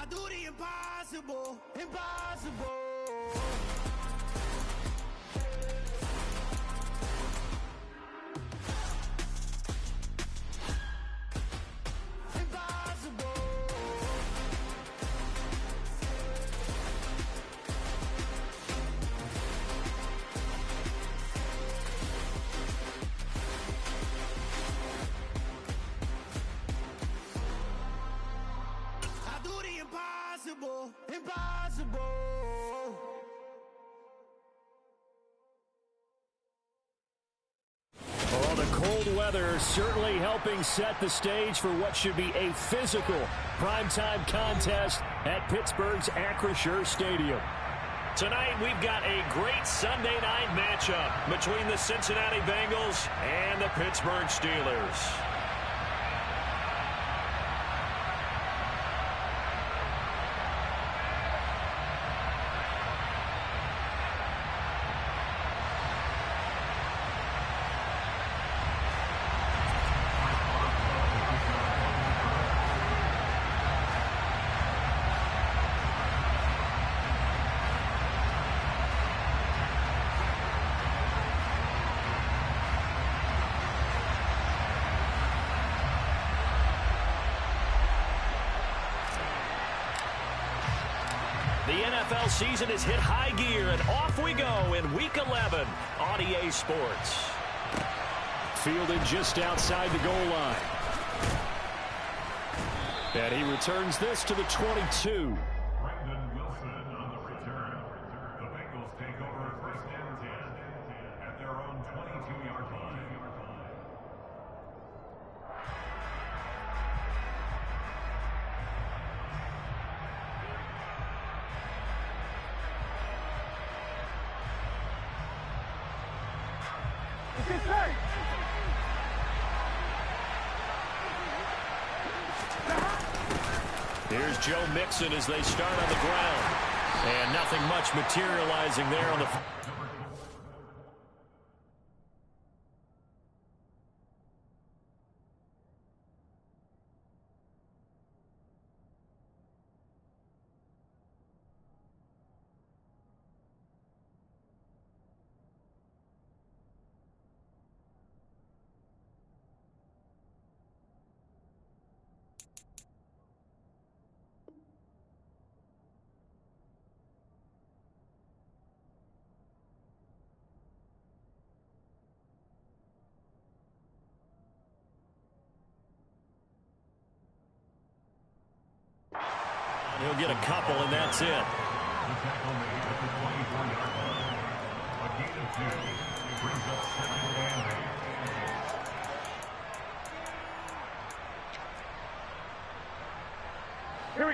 do the impossible, impossible. Impossible, impossible. Well, the cold weather certainly helping set the stage for what should be a physical primetime contest at Pittsburgh's Acrisure Stadium. Tonight, we've got a great Sunday night matchup between the Cincinnati Bengals and the Pittsburgh Steelers. The NFL season has hit high gear, and off we go in Week 11 on EA Sports. Fielded just outside the goal line. And he returns this to the 22. Here's Joe Mixon as they start on the ground. And nothing much materializing there on the... He'll get a couple, and that's it.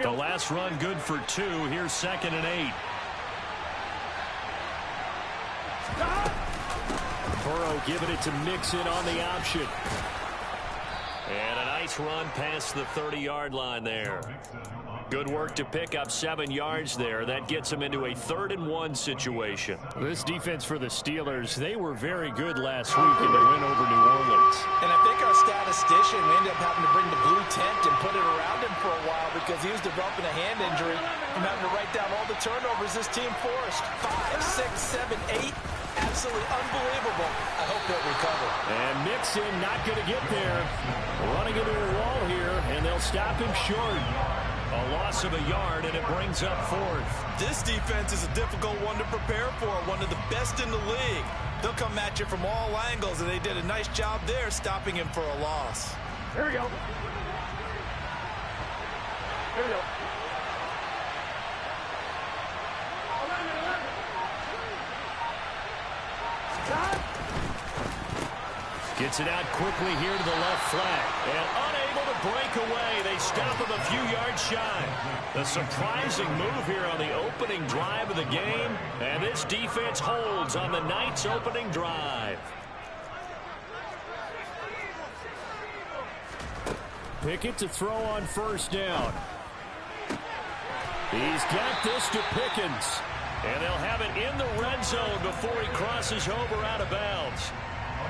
The last run good for 2. Here's 2nd and 8. Burrow giving it to Mixon on the option. And a nice run past the 30-yard line there. Good work to pick up 7 yards there. That gets them into a 3rd and 1 situation. This defense for the Steelers, they were very good last week in the win over New Orleans. And I think our statistician, we ended up having to bring the blue tent and put it around him for a while because he was developing a hand injury from having to write down all the turnovers this team forced. 5, 6, 7, 8. Absolutely unbelievable. I hope they'll recover. And Mixon not going to get there. Running into a wall here, and they'll stop him short. A loss of a yard, and it brings up 4th. This defense is a difficult one to prepare for, one of the best in the league. They'll come at you from all angles, and they did a nice job there stopping him for a loss. Here we go. Here we go. Gets it out quickly here to the left flank. And unable to break away. They stop him a few yards shy. A surprising move here on the opening drive of the game. And this defense holds on the night's opening drive. Pickett to throw on 1st down. He's got this to Pickens. And they'll have it in the red zone before he crosses over out of bounds.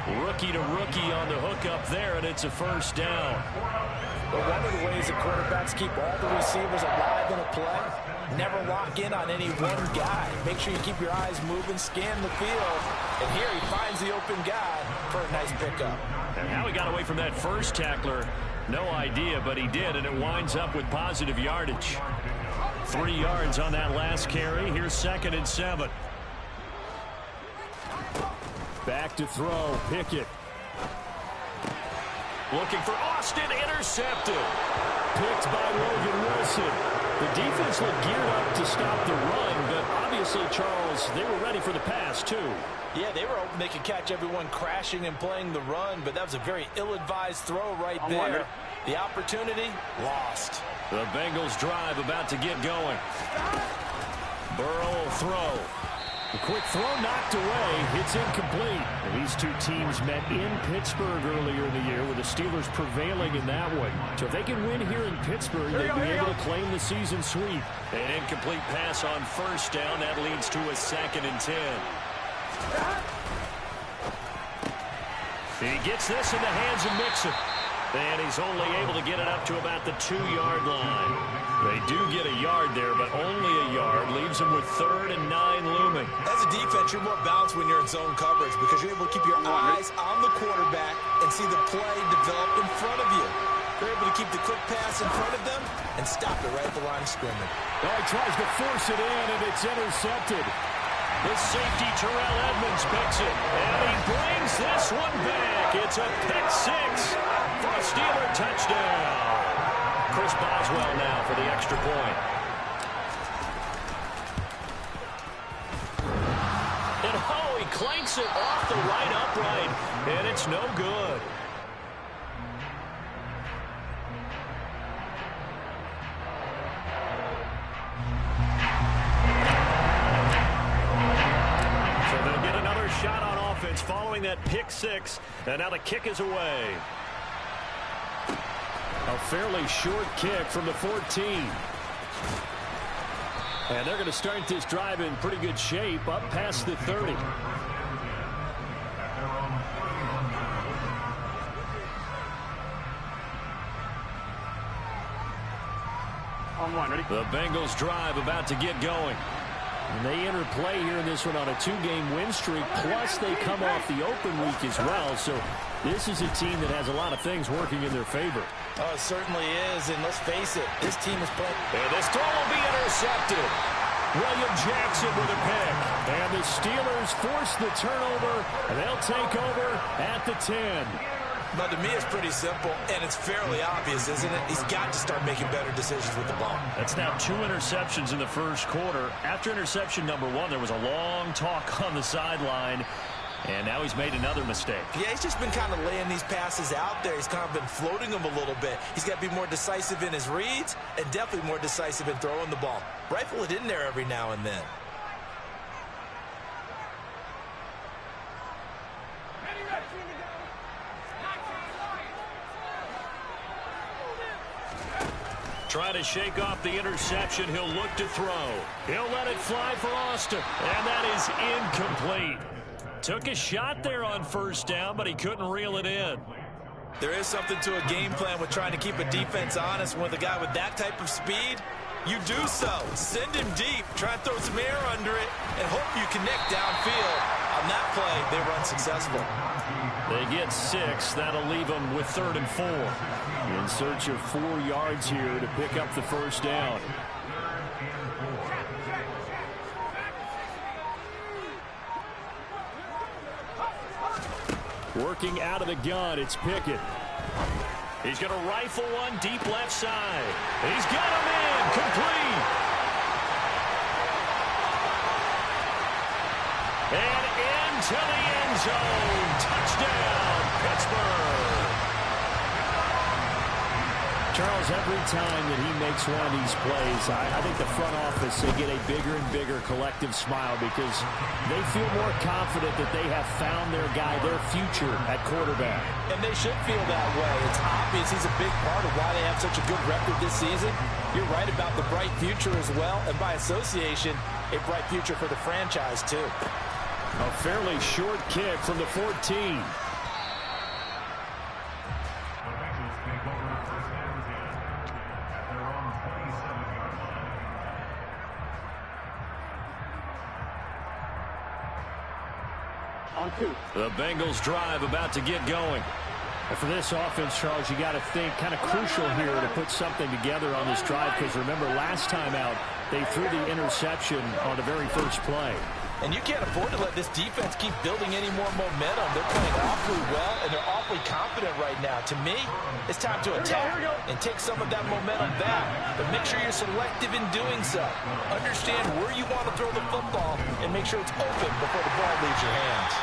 Rookie to rookie on the hook up there, and it's a first down. But one of the ways that quarterbacks keep all the receivers alive in a play, never lock in on any one guy. Make sure you keep your eyes moving, scan the field, and here he finds the open guy for a nice pickup. And how he got away from that first tackler, no idea, but he did, and it winds up with positive yardage. 3 yards on that last carry. Here's 2nd and 7. Back to throw. Pickett. Looking for Austin, intercepted. Picked by Logan Wilson. The defense looked geared up to stop the run, but obviously, Charles, they were ready for the pass, too. Yeah, they were hoping they could catch everyone crashing and playing the run, but that was a very ill-advised throw right there. The opportunity, lost. The Bengals drive about to get going. Burrow will throw. A quick throw knocked away. It's incomplete. And these two teams met in Pittsburgh earlier in the year with the Steelers prevailing in that one. So if they can win here in Pittsburgh, they'll be able to claim the season sweep. An incomplete pass on first down. That leads to a 2nd and 10. He gets this in the hands of Mixon. And he's only able to get it up to about the 2-yard line. They do get a yard there, but only a yard. Leaves them with 3rd and 9 looming. As a defense, you're more balanced when you're in zone coverage because you're able to keep your eyes on the quarterback and see the play develop in front of you. You're able to keep the quick pass in front of them and stop it right at the line of scrimmage. Oh, he tries to force it in, and it's intercepted. The safety, Terrell Edmonds, picks it. And he brings this one back. It's a pick 6 for a Steeler touchdown. Chris Boswell now for the extra point. And oh, he clanks it off the right upright. And it's no good. Shot on offense following that pick 6, and now the kick is away. A fairly short kick from the 14. And they're going to start this drive in pretty good shape up past the 30. The Bengals drive about to get going. And they enter play here in this one on a 2-game win streak, plus they come off the open week as well. So this is a team that has a lot of things working in their favor. Oh, it certainly is, and let's face it, this team is playing. And this throw will be intercepted. William Jackson with a pick. And the Steelers force the turnover, and they'll take over at the 10. But to me, it's pretty simple, and it's fairly obvious, isn't it? He's got to start making better decisions with the ball. That's now 2 interceptions in the first quarter. After interception number 1, there was a long talk on the sideline, and now he's made another mistake. Yeah, he's just been kind of laying these passes out there. He's kind of been floating them a little bit. He's got to be more decisive in his reads and definitely more decisive in throwing the ball. Rifle it in there every now and then. Trying to shake off the interception. He'll look to throw. He'll let it fly for Austin. And that is incomplete. Took a shot there on first down, but he couldn't reel it in. There is something to a game plan with trying to keep a defense honest. With a guy with that type of speed, you do so. Send him deep. Try and throw some air under it and hope you connect downfield. On that play, they were unsuccessful. They get 6. That'll leave them with 3rd and 4. In search of 4 yards here to pick up the first down. Working out of the gun, it's Pickett. He's going to rifle one deep left side. He's got him in. Complete. And into the end zone. Touchdown, Pittsburgh. Charles, every time that he makes one of these plays, I think the front office, they get a bigger and bigger collective smile because they feel more confident that they have found their guy, their future at quarterback. And they should feel that way. It's obvious he's a big part of why they have such a good record this season. You're right about the bright future as well, and by association, a bright future for the franchise too. A fairly short kick from the 14. The Bengals drive about to get going. And for this offense, Charles, you got to think kind of crucial here to put something together on this drive, because remember last time out they threw the interception on the very first play. And you can't afford to let this defense keep building any more momentum. They're playing awfully well, and they're awfully confident right now. To me, it's time to attack and take some of that momentum back. But make sure you're selective in doing so. Understand where you want to throw the football and make sure it's open before the ball leaves your hands.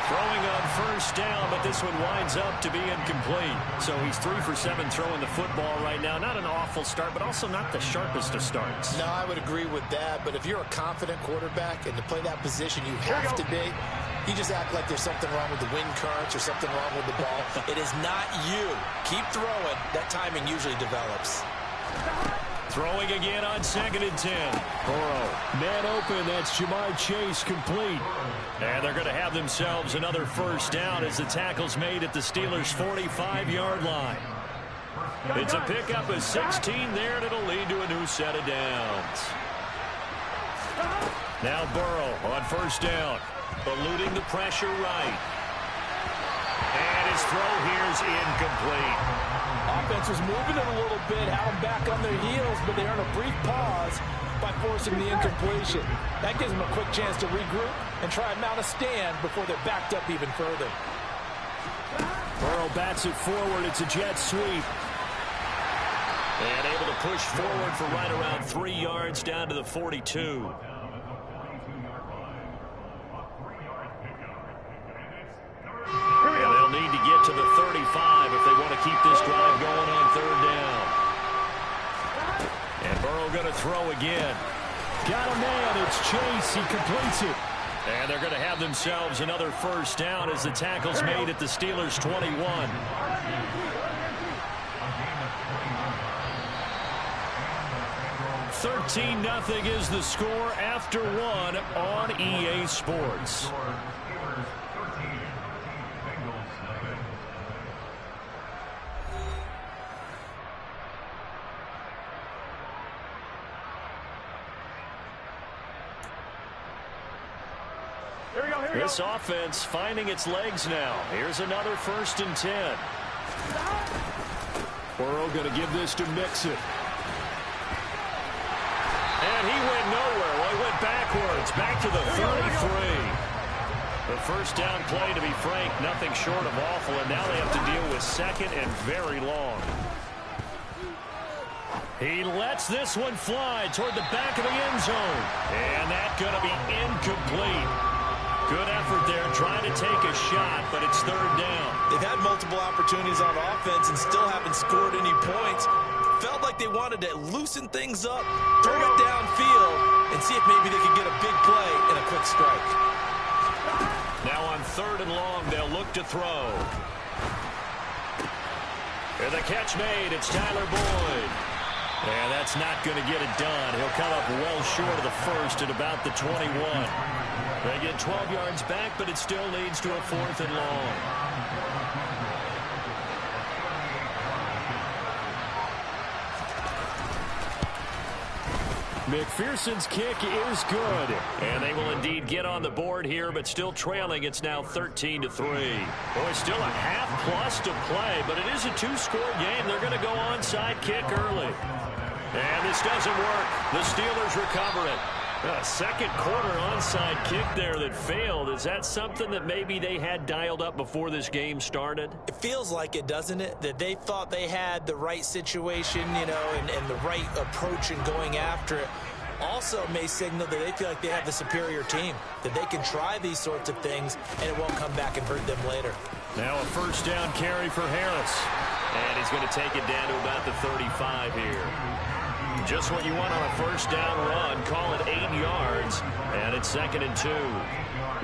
Throwing on first down, but this one winds up to be incomplete. So he's 3 for 7 throwing the football right now. Not an awful start, but also not the sharpest of starts. No, I would agree with that. But if you're a confident quarterback and to play that position you have to be, you just act like there's something wrong with the wind currents or something wrong with the ball. It is not you. Keep throwing. That timing usually develops. Throwing again on 2nd and 10. Burrow, man open, that's Jamar Chase, complete. And they're going to have themselves another first down as the tackle's made at the Steelers' 45-yard line. It's a pickup of 16 there, and it'll lead to a new set of downs. Now Burrow on first down, eluding the pressure right. And his throw here's incomplete. Offense was moving it a little bit, had them back on their heels, but they earned a brief pause by forcing the incompletion. That gives them a quick chance to regroup and try and mount a stand before they're backed up even further. Burrow bats it forward. It's a jet sweep. And able to push forward for right around 3 yards down to the 42. And they'll need to get to the 35 if they want to keep this drive going on 3rd down. And Burrow going to throw again. Got a man. It's Chase. He completes it. And they're going to have themselves another first down as the tackle's made at the Steelers' 21. $13-0 is the score after 1 on EA Sports. This offense finding its legs now. Here's another 1st and 10. Burrow going to give this to Mixon. And he went nowhere. Well, he went backwards, back to the 33. The first down play, to be frank, nothing short of awful, and now they have to deal with 2nd and very long. He lets this one fly toward the back of the end zone. And that's going to be incomplete. Good effort there, trying to take a shot, but it's 3rd down. They've had multiple opportunities on offense and still haven't scored any points. Felt like they wanted to loosen things up, throw it downfield, and see if maybe they could get a big play and a quick strike. Now on 3rd and long, they'll look to throw. And the catch made, it's Tyler Boyd. And that's not going to get it done. He'll come up well short of the first at about the 21. They get 12 yards back, but it still leads to a 4th and long. McPherson's kick is good. And they will indeed get on the board here, but still trailing. It's now 13-3. Boy, still a half-plus to play, but it is a 2-score game. They're going to go onside kick early. And this doesn't work. The Steelers recover it. A second quarter onside kick there that failed. Is that something that maybe they had dialed up before this game started? It feels like it, doesn't it? That they thought they had the right situation, you know, and the right approach in going after it. Also may signal that they feel like they have the superior team, that they can try these sorts of things and it won't come back and hurt them later. Now a first down carry for Harris. And he's going to take it down to about the 35 here. Just what you want on a first down run. Call it 8 yards, and it's 2nd and 2.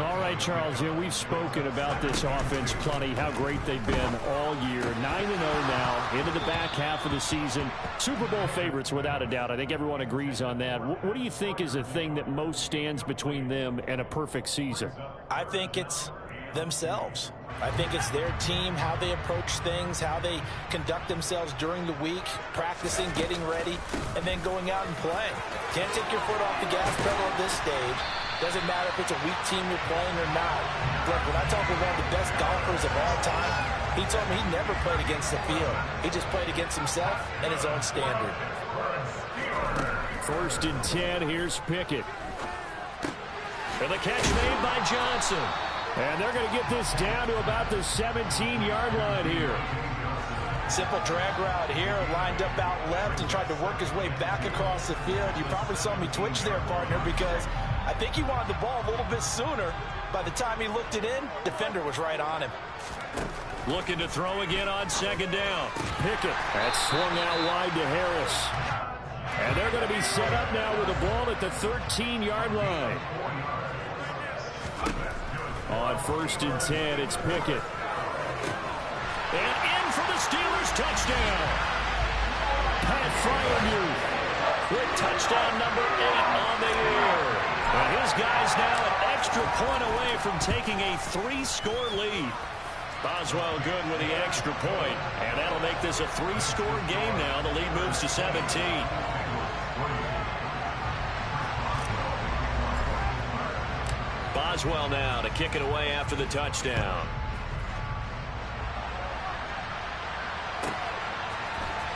All right, Charles, you know, we've spoken about this offense plenty, how great they've been all year. 9-0 now, into the back half of the season. Super Bowl favorites, without a doubt. I think everyone agrees on that. What do you think is the thing that most stands between them and a perfect season? I think it's themselves. I think it's their team, how they approach things, how they conduct themselves during the week, practicing, getting ready, and then going out and playing. Can't take your foot off the gas pedal at this stage. Doesn't matter if it's a weak team you're playing or not. Look, when I talk with one of the best golfers of all time, he told me he never played against the field. He just played against himself and his own standard. 1st and 10, here's Pickett. And the catch made by Johnson. And they're going to get this down to about the 17-yard line here. Simple drag route here, lined up out left and tried to work his way back across the field. You probably saw me twitch there, partner, because I think he wanted the ball a little bit sooner. By the time he looked it in, defender was right on him. Looking to throw again on 2nd down. Pickett. That's swung out wide to Harris. And they're going to be set up now with the ball at the 13-yard line. On 1st and 10, it's Pickett. And in for the Steelers touchdown. Pat Fryermuth With touchdown number 8 on the year. And his guy's now an extra point away from taking a 3-score lead. Boswell good with the extra point, and that'll make this a 3-score game now. The lead moves to 17. Boswell now to kick it away after the touchdown.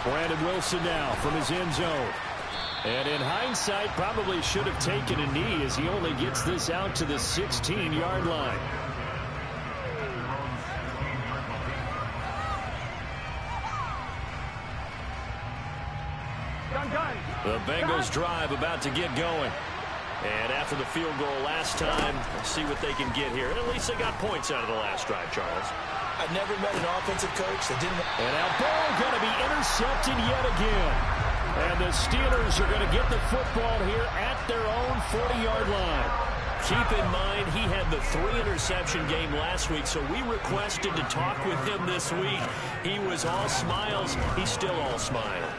Brandon Wilson now from his end zone. And in hindsight, probably should have taken a knee as he only gets this out to the 16-yard line. The Bengals drive about to get going. And after the field goal last time, see what they can get here. And at least they got points out of the last drive, Charles. I've never met an offensive coach that didn't... And that ball going to be intercepted yet again. And the Steelers are going to get the football here at their own 40-yard line. Keep in mind, he had the 3-interception game last week, so we requested to talk with him this week. He was all smiles. He's still all smile.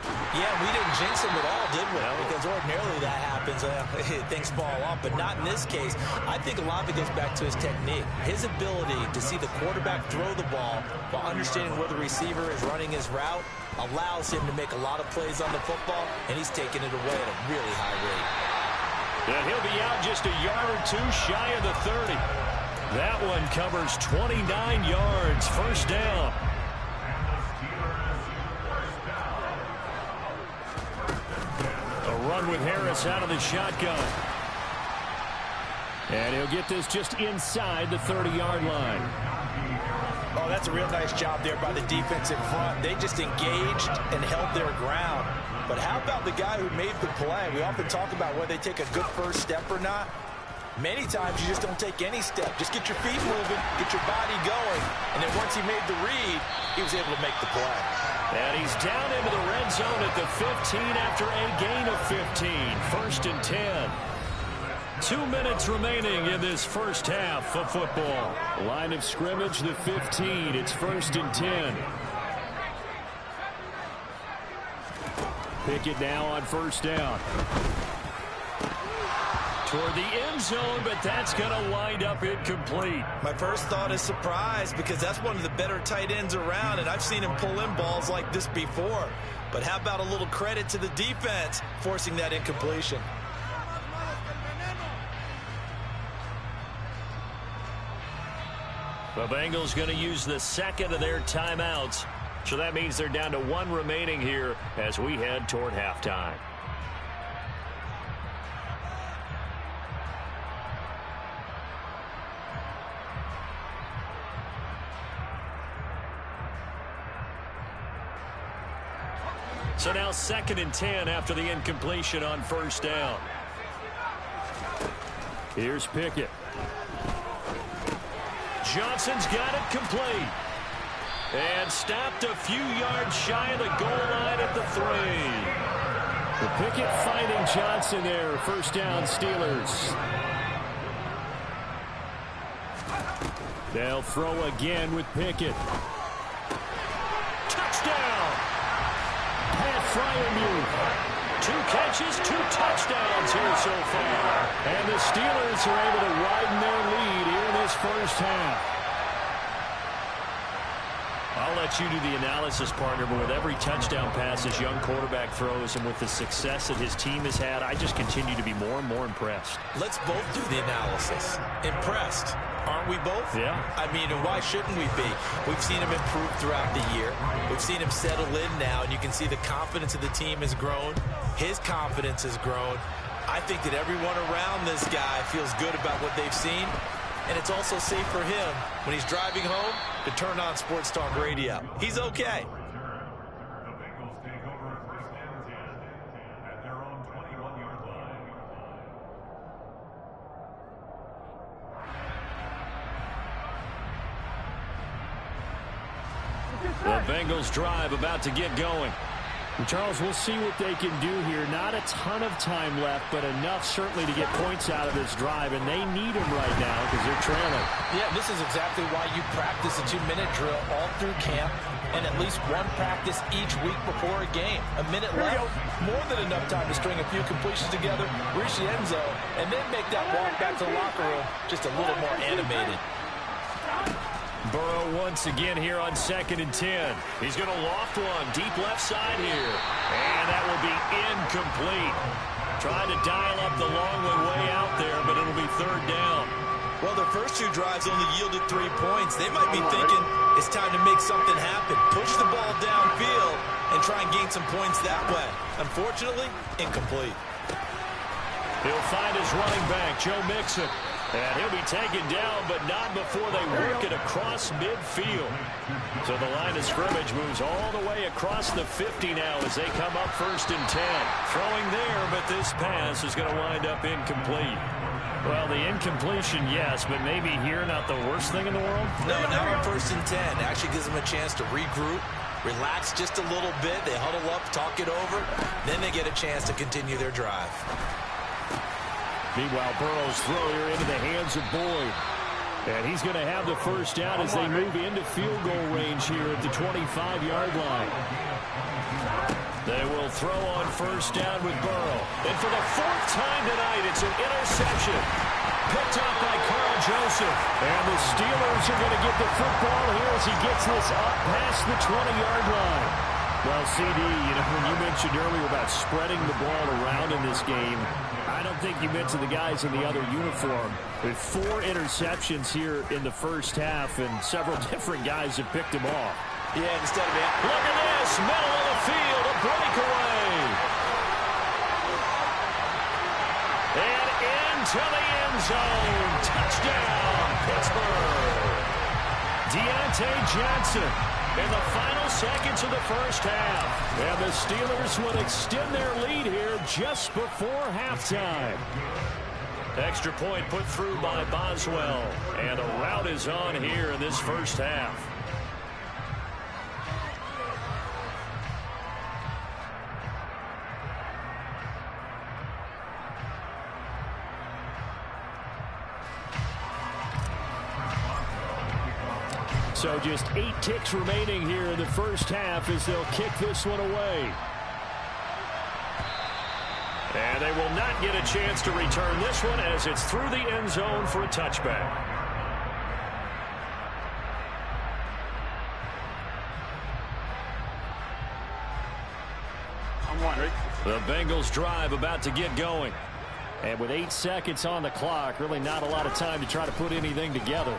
Yeah, we didn't jinx him at all, did we? Because ordinarily that happens, things fall off, but not in this case. I think a lot of it goes back to his technique. His ability to see the quarterback throw the ball while understanding where the receiver is running his route allows him to make a lot of plays on the football, and he's taking it away at a really high rate. And he'll be out just a yard or two shy of the 30. That one covers 29 yards, 1st down. Run with Harris out of the shotgun. And he'll get this just inside the 30-yard line. Oh, that's a real nice job there by the defense in front. They just engaged and held their ground. But how about the guy who made the play? We often talk about whether they take a good first step or not. Many times you just don't take any step. Just get your feet moving, get your body going. And then once he made the read, he was able to make the play. And he's down into the red zone at the 15 after a gain of 15. 1st and 10. 2 minutes remaining in this first half of football. Line of scrimmage, the 15. It's 1st and 10. Pickett now on 1st down. Toward the end zone, but that's going to wind up incomplete. My first thought is surprise, because that's one of the better tight ends around, and I've seen him pull in balls like this before. But how about a little credit to the defense forcing that incompletion? The Bengals going to use the 2nd of their timeouts. So that means they're down to 1 remaining here as we head toward halftime. So now 2nd and 10 after the incompletion on 1st down. Here's Pickett. Johnson's got it complete. And stopped a few yards shy of the goal line at the 3. The Pickett finding Johnson there. 1st down, Steelers. They'll throw again with Pickett. Touchdown! Pat Fryermuth. 2 catches, 2 touchdowns here so far. And the Steelers are able to widen their lead here in this first half. A I'll let you do the analysis, partner, but with every touchdown pass his young quarterback throws and with the success that his team has had, I just continue to be more and more impressed. Let's both do the analysis. Impressed. Aren't we both? Yeah. I mean, and why shouldn't we be? We've seen him improve throughout the year. We've seen him settle in now, and you can see the confidence of the team has grown. His confidence has grown. I think that everyone around this guy feels good about what they've seen, and it's also safe for him when he's driving home to turn on Sports Talk Radio. He's okay. The Bengals drive about to get going. And Charles, we'll see what they can do here. Not a ton of time left, but enough certainly to get points out of this drive, and they need them right now because they're trailing. Yeah, this is exactly why you practice a 2-minute drill all through camp and at least one practice each week before a game. A minute left, more than enough time to string a few completions together, reach the end zone, and then make that walk back to the locker room just a little more animated. Burrow once again here on 2nd and 10. He's going to loft one deep left side here. And that will be incomplete. Trying to dial up the long way out there, but it'll be 3rd down. Well, their first 2 drives only yielded 3 points. They might be thinking it's time to make something happen. Push the ball downfield and try and gain some points that way. Unfortunately, incomplete. He'll find his running back, Joe Mixon. And he'll be taken down, but not before they work it across midfield. So the line of scrimmage moves all the way across the 50 now as they come up 1st and 10. Throwing there, but this pass is going to wind up incomplete. Well, the incompletion, yes, but maybe here not the worst thing in the world? No, now on 1st and 10. Actually gives them a chance to regroup, relax just a little bit. They huddle up, talk it over. Then they get a chance to continue their drive. Meanwhile, Burrow's throw here into the hands of Boyd. And he's going to have the first down as they move into field goal range here at the 25-yard line. They will throw on 1st down with Burrow. And for the 4th time tonight, it's an interception. Picked up by Carl Joseph. And the Steelers are going to get the football here as he gets this up past the 20-yard line. Well, CD, when you mentioned earlier about spreading the ball around in this game, I don't think you mentioned the guys in the other uniform. With 4 interceptions here in the first half, and several different guys have picked him off. Yeah, instead of it. Look at this, middle of the field, a breakaway. And into the end zone. Touchdown, Pittsburgh. Deontay Johnson in the final seconds of the first half. And the Steelers would extend their lead here just before halftime. Extra point put through by Boswell. And a rout is on here in this first half. So just 8 ticks remaining here in the first half as they'll kick this one away. And they will not get a chance to return this one as it's through the end zone for a touchback. The Bengals drive about to get going. And with 8 seconds on the clock, really not a lot of time to try to put anything together.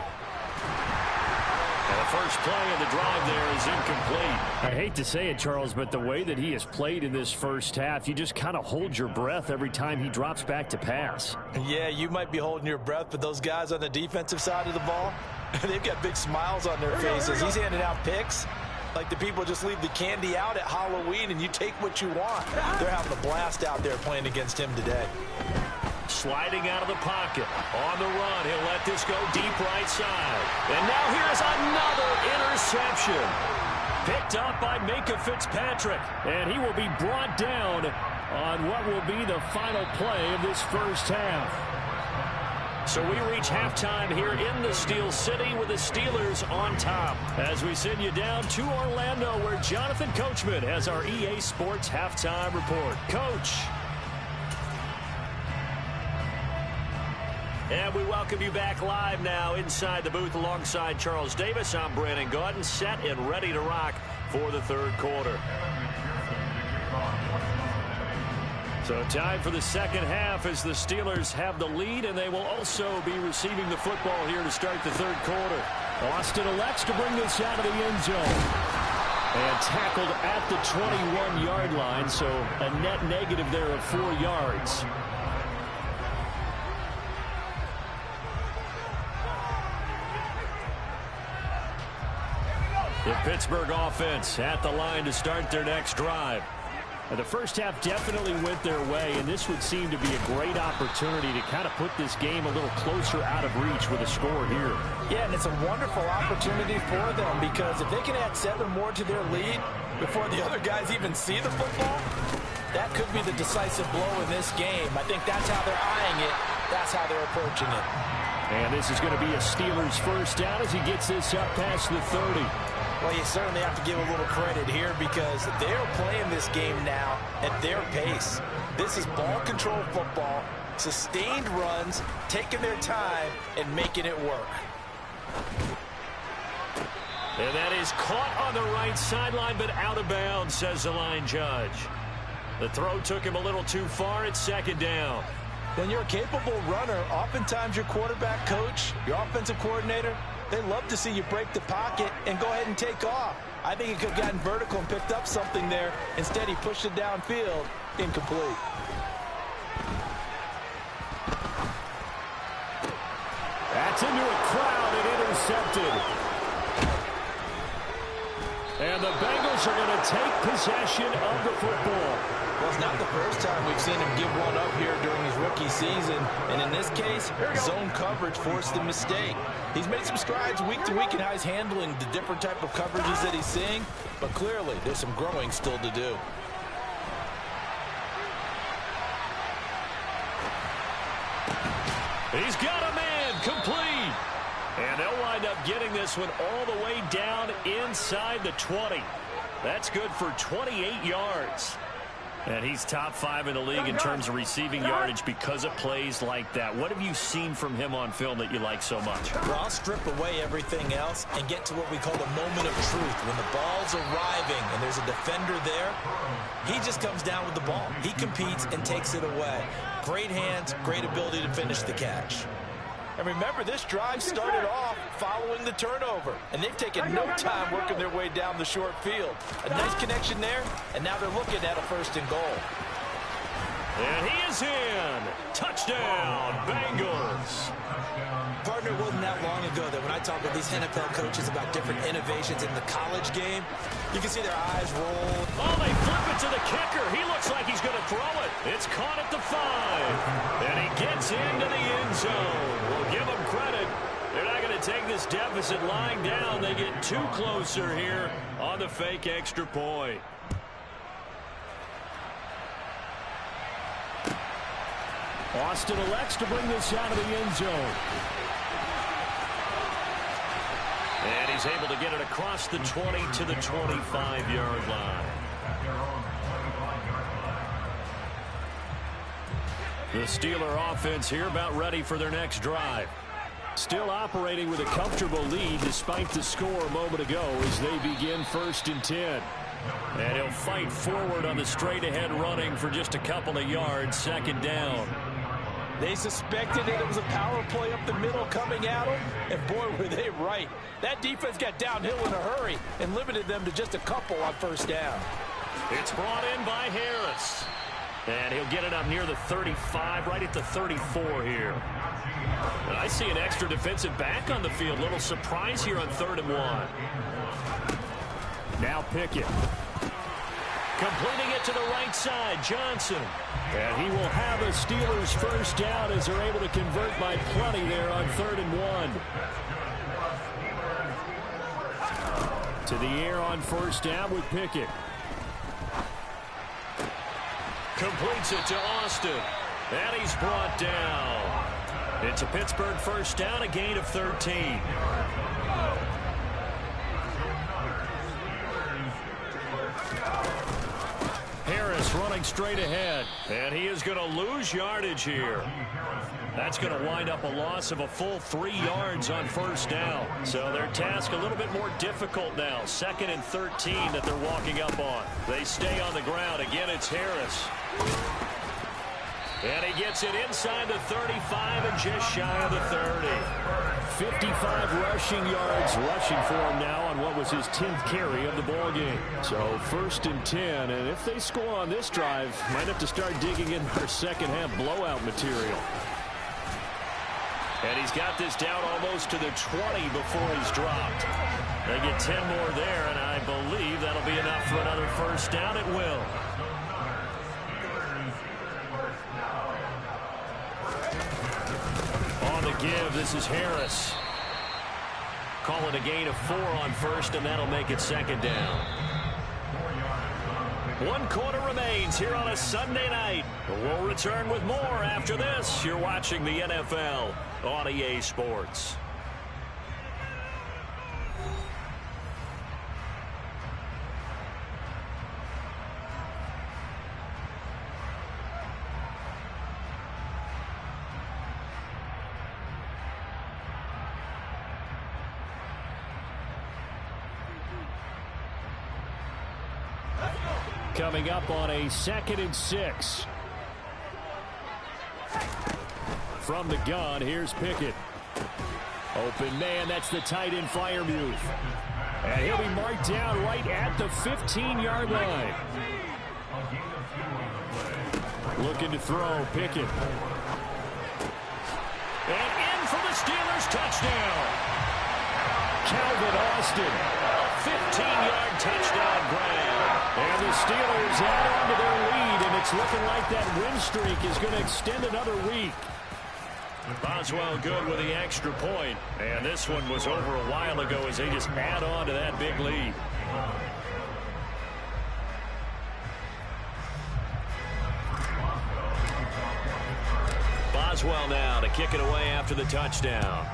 And the first play of the drive there is incomplete. I hate to say it, Charles, but the way that he has played in this first half, you just kind of hold your breath every time he drops back to pass. Yeah, you might be holding your breath, but those guys on the defensive side of the ball, they've got big smiles on their faces. He's handing out picks like the people just leave the candy out at Halloween and you take what you want. They're having a blast out there playing against him today. Sliding out of the pocket. On the run, he'll let this go deep right side. And now here's another interception. Picked up by Minka Fitzpatrick. And he will be brought down on what will be the final play of this first half. So we reach halftime here in the Steel City with the Steelers on top. As we send you down to Orlando where Jonathan Coachman has our EA Sports halftime report. Coach. And we welcome you back live now inside the booth alongside Charles Davis. I'm Brandon Gaudin, set and ready to rock for the third quarter. So time for the second half as the Steelers have the lead, and they will also be receiving the football here to start the third quarter. Austin elects to bring this out of the end zone. And tackled at the 21-yard line, so a net negative there of 4 yards. The Pittsburgh offense at the line to start their next drive. The first half definitely went their way, and this would seem to be a great opportunity to kind of put this game a little closer out of reach with a score here. Yeah, and it's a wonderful opportunity for them because if they can add 7 more to their lead before the other guys even see the football, that could be the decisive blow in this game. I think that's how they're eyeing it. That's how they're approaching it. And this is going to be a Steelers first down as he gets this up past the 30. Well, you certainly have to give a little credit here because they're playing this game now at their pace. This is ball control football, sustained runs, taking their time, and making it work. And that is caught on the right sideline, but out of bounds, says the line judge. The throw took him a little too far. It's second down. When you're a capable runner, oftentimes your quarterback coach, your offensive coordinator, they love to see you break the pocket and go ahead and take off. I think he could have gotten vertical and picked up something there. Instead, he pushed it downfield. Incomplete. That's into a crowd and intercepted. And the Bengals are going to take possession of the football. Well, it's not the first time we've seen him give one up here during his rookie season. And in this case, zone coverage forced the mistake. He's made some strides week to week in how he's handling the different type of coverages that he's seeing. But clearly, there's some growing still to do. He's got a man complete. And they'll wind up getting this one all the way down inside the 20. That's good for 28 yards. And he's top 5 in the league in terms of receiving yardage because of plays like that. What have you seen from him on film that you like so much? Well, I'll strip away everything else and get to what we call the moment of truth. When the ball's arriving and there's a defender there, he just comes down with the ball. He competes and takes it away. Great hands, great ability to finish the catch. And remember, this drive started off following the turnover. And they've taken no time working their way down the short field. A nice connection there, and now they're looking at a 1st and goal. And he is in. Touchdown, Bengals. Partner, it wasn't that long ago that when I talk with these NFL coaches about different innovations in the college game, you can see their eyes roll. Oh, they flip it to the kicker. He looks like he's going to throw it. It's caught at the 5. And he gets into the end zone. We'll give him credit. They're not going to take this deficit lying down. They get too closer here on the fake extra point. Austin elects to bring this out of the end zone. And he's able to get it across the 20 to the 25-yard line. The Steeler offense here about ready for their next drive. Still operating with a comfortable lead despite the score a moment ago as they begin 1st and 10. And he'll fight forward on the straight-ahead running for just a couple of yards, 2nd down. They suspected that it was a power play up the middle coming at them, and boy, were they right. That defense got downhill in a hurry and limited them to just a couple on 1st down. It's brought in by Harris. And he'll get it up near the 35, right at the 34 here. And I see an extra defensive back on the field. Little surprise here on 3rd and 1. Now Pickett. Completing it to the right side, Johnson. And he will have a Steelers first down as they're able to convert by plenty there on 3rd and 1. To the air on 1st down with Pickett. Completes it to Austin. And he's brought down. It's a Pittsburgh first down, a gain of 13. Harris running straight ahead. And he is going to lose yardage here. That's going to wind up a loss of a full 3 yards on first down. So their task a little bit more difficult now. 2nd and 13 that they're walking up on. They stay on the ground. Again, it's Harris. And he gets it inside the 35 and just shy of the 30. 55 rushing yards rushing for him now on what was his 10th carry of the ball game. So 1st and 10, and if they score on this drive, might have to start digging in their second half blowout material. And he's got this down almost to the 20 before he's dropped. They get 10 more there, and I believe that'll be enough for another first down. It will. On the give, this is Harris. Call it a gain of 4 on first, and that'll make it 2nd down. 1 quarter remains here on a Sunday night. We'll return with more after this. You're watching the NFL on EA Sports. Coming up on a 2nd and 6. From the gun, here's Pickett. Open man, that's the tight end Freiermuth. And he'll be marked down right at the 15-yard line. Looking to throw, Pickett. And in for the Steelers touchdown. Calvin Austin. A 15-yard touchdown grab. And the Steelers add on to their lead, and it's looking like that win streak is going to extend another week. Boswell good with the extra point. And this one was over a while ago as they just add on to that big lead. Boswell now to kick it away after the touchdown.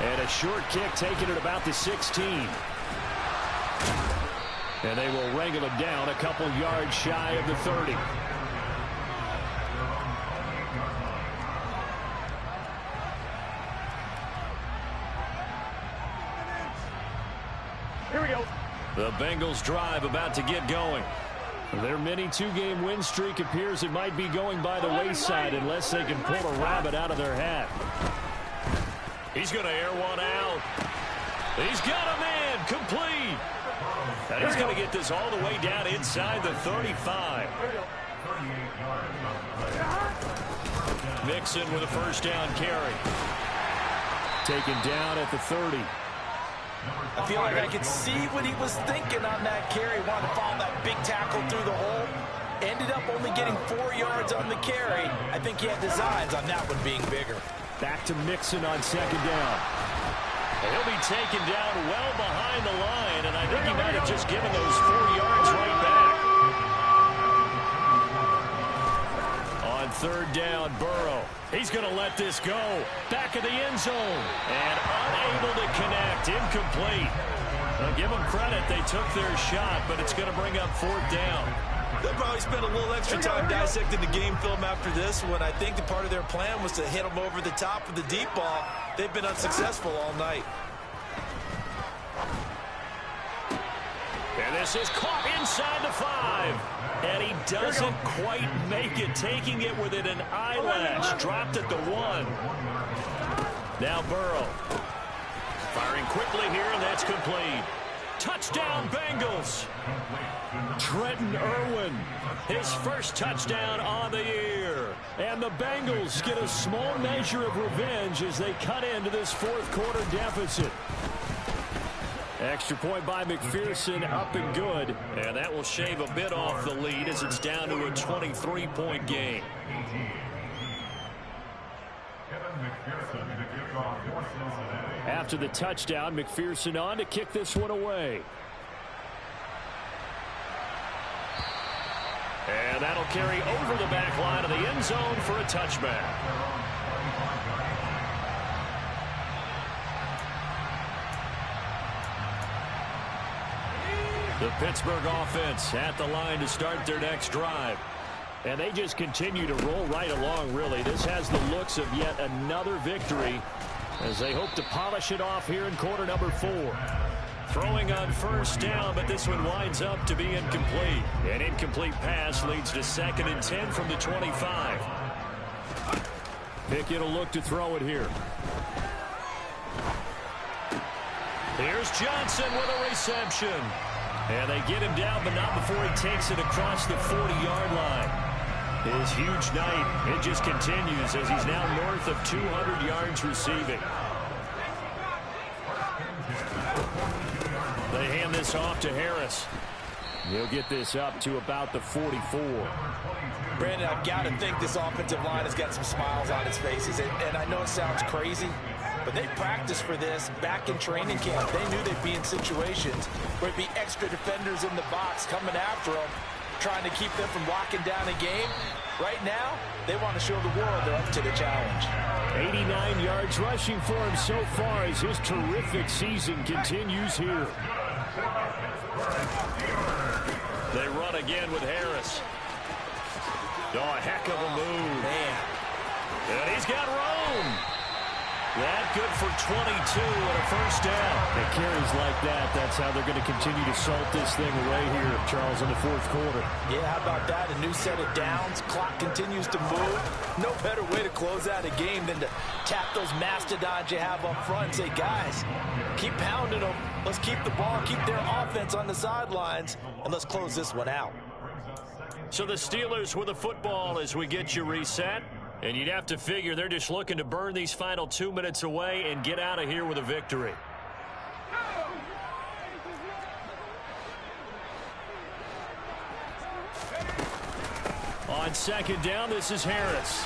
And a short kick taken at about the 16. And they will wrangle him down a couple yards shy of the 30. Here we go. The Bengals drive about to get going. Their mini 2-game win streak appears it might be going by the wayside unless they can pull a rabbit out of their hat. He's going to air one out. He's got a man complete. And he's going to get this all the way down inside the 35. Mixon with a first down carry. Taken down at the 30. I feel like I could see what he was thinking on that carry. Wanted to follow that big tackle through the hole. Ended up only getting 4 yards on the carry. I think he had designs on that one being bigger. Back to Mixon on 2nd down. And he'll be taken down well behind the line, and I think he might have just given those 4 yards right back. On 3rd down, Burrow. He's going to let this go. Back of the end zone. And unable to connect. Incomplete. Now, give them credit. They took their shot, but it's going to bring up 4th down. They'll probably spend a little extra time dissecting the game film after this one. I think the part of their plan was to hit them over the top with the deep ball. They've been unsuccessful all night. And this is caught inside the 5. And he doesn't quite make it, taking it within an eyelash. Dropped at the 1. Now Burrow. Firing quickly here, and that's complete. Touchdown, Bengals. Trenton Irwin. His first touchdown on the year. And the Bengals get a small measure of revenge as they cut into this 4th quarter deficit. Extra point by McPherson, up and good. And that will shave a bit off the lead as it's down to a 23-point game. After the touchdown, McPherson on to kick this one away. And that'll carry over the back line of the end zone for a touchback. The Pittsburgh offense at the line to start their next drive. And they just continue to roll right along, really. This has the looks of yet another victory as they hope to polish it off here in quarter number 4. Throwing on first down, but this one winds up to be incomplete. An incomplete pass leads to 2nd and 10 from the 25. Pickett will look to throw it here. Here's Johnson with a reception. And they get him down, but not before he takes it across the 40-yard line. His huge night, it just continues as he's now north of 200 yards receiving. They hand this off to Harris. He'll get this up to about the 44. Brandon, I've got to think this offensive line has got some smiles on its faces. And I know it sounds crazy, but they practiced for this back in training camp. They knew they'd be in situations where it'd be extra defenders in the box coming after them, trying to keep them from locking down a game. Right now, they want to show the world they're up to the challenge. 89 yards rushing for him so far as his terrific season continues here. They run again with Harris. Oh, a heck of a move. Man. And he's got room. That good for 22 and a first down. The carries like that, that's how they're going to continue to salt this thing away here, Charles, in the 4th quarter. Yeah, how about that? A new set of downs. Clock continues to move. No better way to close out a game than to tap those mastodons you have up front and say, guys, keep pounding them. Let's keep the ball, keep their offense on the sidelines, and let's close this one out. So the Steelers with the football as we get you reset. And you'd have to figure they're just looking to burn these final 2 minutes away and get out of here with a victory. On 2nd down, this is Harris.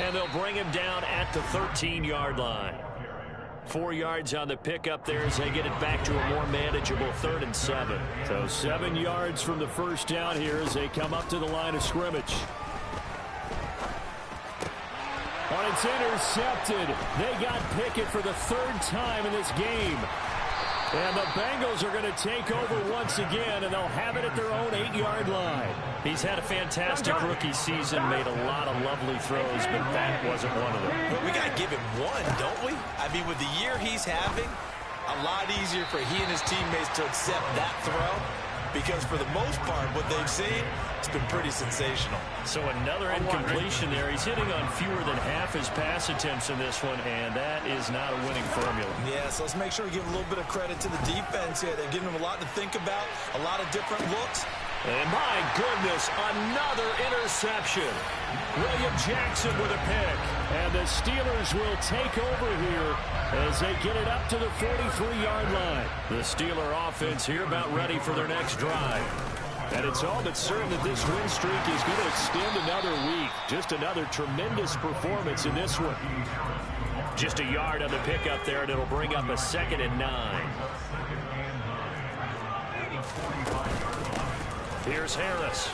And they'll bring him down at the 13-yard line. 4 yards on the pickup there as they get it back to a more manageable 3rd and 7. So 7 yards from the first down here as they come up to the line of scrimmage. Oh, it's intercepted. They got Pickett for the 3rd time in this game. And the Bengals are going to take over once again, and they'll have it at their own 8-yard line. He's had a fantastic rookie season, made a lot of lovely throws, but that wasn't one of them. But we got to give him one, don't we? I mean, with the year he's having, a lot easier for he and his teammates to accept that throw. Because for the most part, what they've seen, it's been pretty sensational. So another incompletion there. He's hitting on fewer than half his pass attempts in this one, and that is not a winning formula. Yeah, so let's make sure we give a little bit of credit to the defense here. They're giving him a lot to think about, a lot of different looks. And my goodness, another interception. William Jackson with a pick. And the Steelers will take over here as they get it up to the 43-yard line. The Steeler offense here about ready for their next drive. And it's all but certain that this win streak is going to extend another week. Just another tremendous performance in this one. Just a yard on the pickup there, and it'll bring up a 2nd and 9. Here's Harris.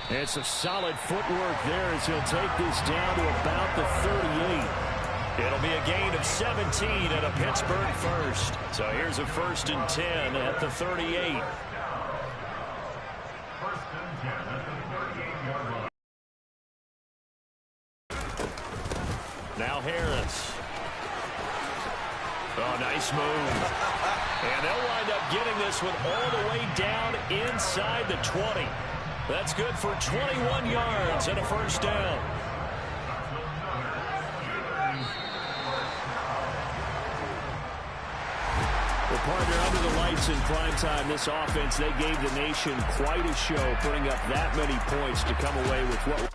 It's a solid footwork there as he'll take this down to about the 38. It'll be a gain of 17 and a Pittsburgh first. So here's a 1st and 10 at the 38. Now Harris. Oh, nice move. And they'll wind up getting this one all the way down inside the 20. That's good for 21 yards and a first down. Well, partner, under the lights in prime time, this offense, they gave the nation quite a show, putting up that many points to come away with what...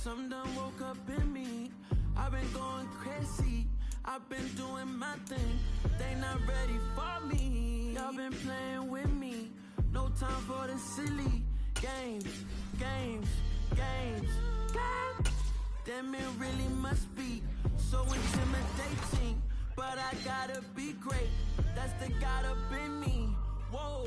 Some done woke up in me. I've been going crazy. I've been doing my thing. They not ready for me. Y'all been playing with me. No time for the silly games, games, games, games. Damn, it really must be so intimidating. But I gotta be great. That's the God up in me. Whoa.